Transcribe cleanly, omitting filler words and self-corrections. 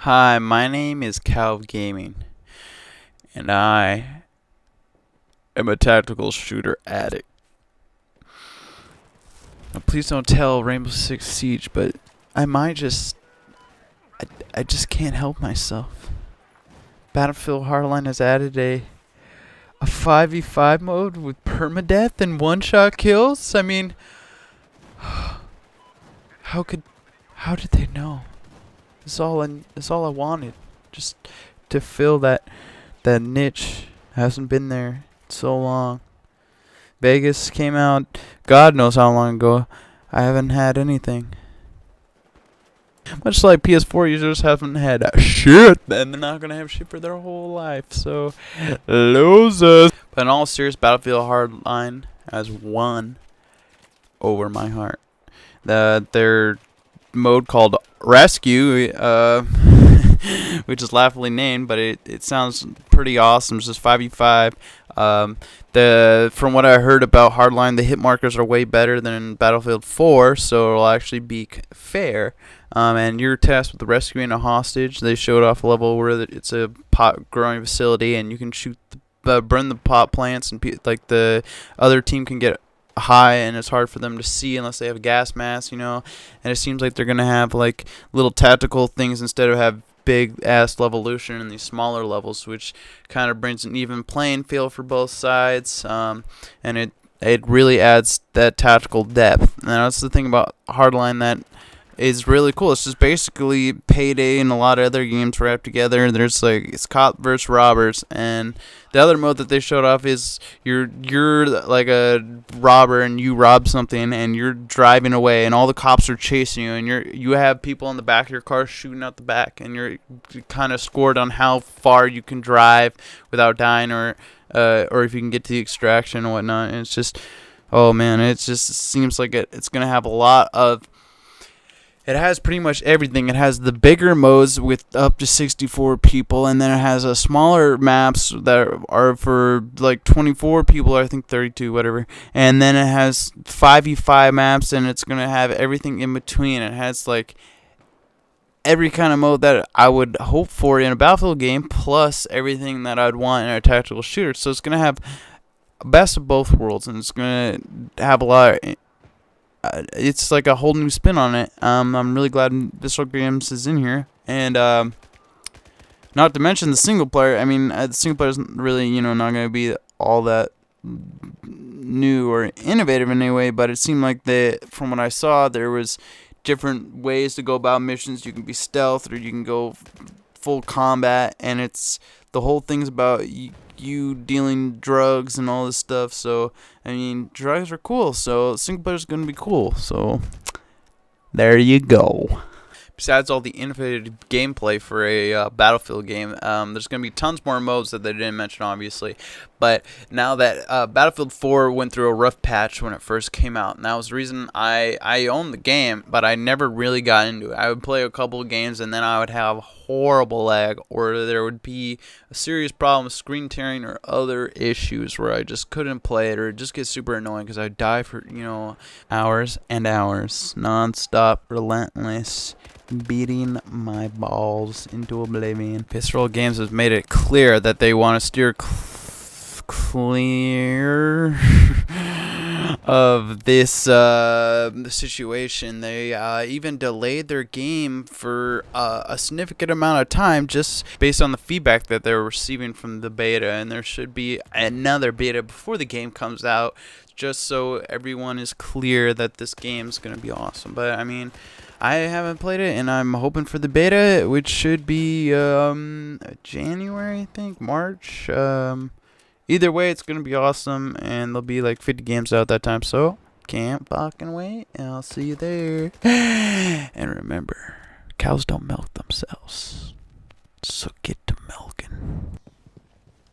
Hi, my name is Cal Gaming, and I am a tactical shooter addict. Now, please don't tell Rainbow Six Siege, but I might just. I just can't help myself. Battlefield Hardline has added a 5v5 mode with permadeath and one-shot kills. I mean, how could. How did they know? That's all I wanted. Just to fill that niche. Hasn't been there in so long. Vegas came out God knows how long ago. I haven't had anything. Much like PS4 users haven't had shit, and they're not gonna have shit for their whole life. So, losers. But in all serious, Battlefield Hardline has won over my heart. Their mode called Rescue, which is laughably named, but it sounds pretty awesome. It's just 5v5. From what I heard about Hardline, the hit markers are way better than Battlefield 4, so it'll actually be fair. And you're tasked with rescuing a hostage. They showed off a level where it's a pot growing facility, and you can burn the pot plants, and like the other team can get high, and it's hard for them to see unless they have a gas mask, And it seems like they're gonna have like little tactical things instead of have big ass levolution in these smaller levels, which kind of brings an even playing field for both sides. And it really adds that tactical depth. And that's the thing about Hardline that is really cool. It's just basically Payday and a lot of other games wrapped together. There's like it's cop versus robbers, and the other mode that they showed off is you're like a robber and you rob something and you're driving away and all the cops are chasing you and you have people in the back of your car shooting out the back, and you're kind of scored on how far you can drive without dying, or if you can get to the extraction and whatnot. And it's just, oh man, it just seems like it's gonna have a lot of. It has pretty much everything. It has the bigger modes with up to 64 people, and then it has a smaller maps that are for like 24 people, or I think 32, whatever. And then it has 5v5 maps, and it's going to have everything in between. It has like every kind of mode that I would hope for in a Battlefield game, plus everything that I'd want in a tactical shooter. So it's going to have best of both worlds, and it's going to have a lot of it's like a whole new spin on it. I'm really glad Visceral Games is in here, and not to mention the single player. I mean, the single player isn't really, not going to be all that new or innovative in any way, but it seemed like from what I saw, there was different ways to go about missions. You can be stealth, or you can go full combat, and the whole thing's about you dealing drugs and all this stuff. So I mean, drugs are cool, so single player's gonna be cool. So there you go. Besides all the innovative gameplay for a Battlefield game, there's going to be tons more modes that they didn't mention, obviously. But now that Battlefield 4 went through a rough patch when it first came out, and that was the reason I owned the game, but I never really got into it. I would play a couple of games, and then I would have horrible lag, or there would be a serious problem with screen tearing or other issues where I just couldn't play it, or it just gets super annoying because I'd die for, hours and hours, non-stop, relentless, beating my balls into oblivion. Visceral Games has made it clear that they want to steer clear of this situation. They even delayed their game for a significant amount of time just based on the feedback that they're receiving from the beta, and there should be another beta before the game comes out, just so everyone is clear that this game's going to be awesome. But I mean, I haven't played it, and I'm hoping for the beta, which should be January, I think, March. Either way, it's going to be awesome, and there'll be like 50 games out that time, so can't fucking wait, and I'll see you there. And remember, cows don't milk themselves, so get to milking.